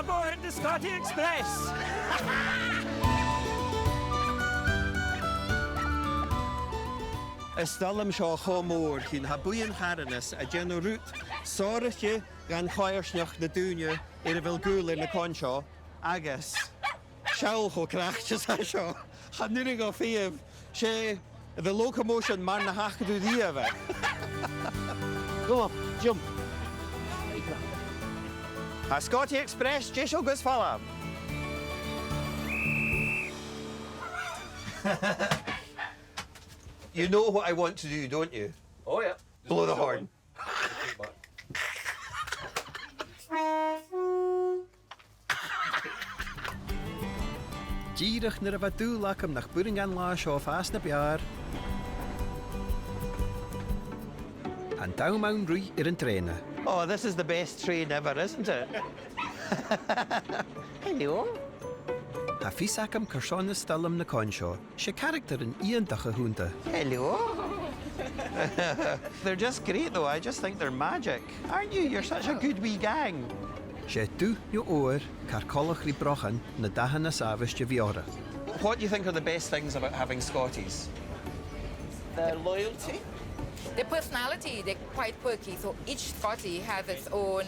aboard the Scottie Express. Ystalym seo chomór hyn ha bwyn charanas a gen o rŵt sôrach gan chwaersnioch na dŵnia i'r fel gŵl yn y con sio agus siawl cho crach jas a sio ha nurig o ffyf se the locomotion man na hach ydw ddi fe. Go on, jump. Ha Scottie Express jesio gysfala. You know what I want to do, don't you? Oh yeah. Blow the horn. Dírach nar a bheith dúlacham nach buring an lá seo fás na bear. An dawmawn rwy an trainer. Oh, this is the best train ever, isn't it? Hello. Ha fisacam carson ystalym na con seo, se character yn ian dach a hwnta. Hello. They're just great though, I just think they're magic. Aren't you? You're such a good wee gang. Se dw yw oer, car colach ri brochan na dahan na safis je fiora. What do you think are the best things about having Scotties? Their loyalty. Their personality, they're quite quirky, so each Scottie has its own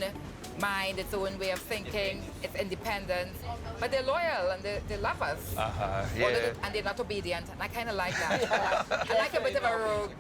mind, its own way of thinking, its independence, but they're loyal and they love us. Yeah. And they're not obedient, and I kind of like that. I like a bit of a rogue.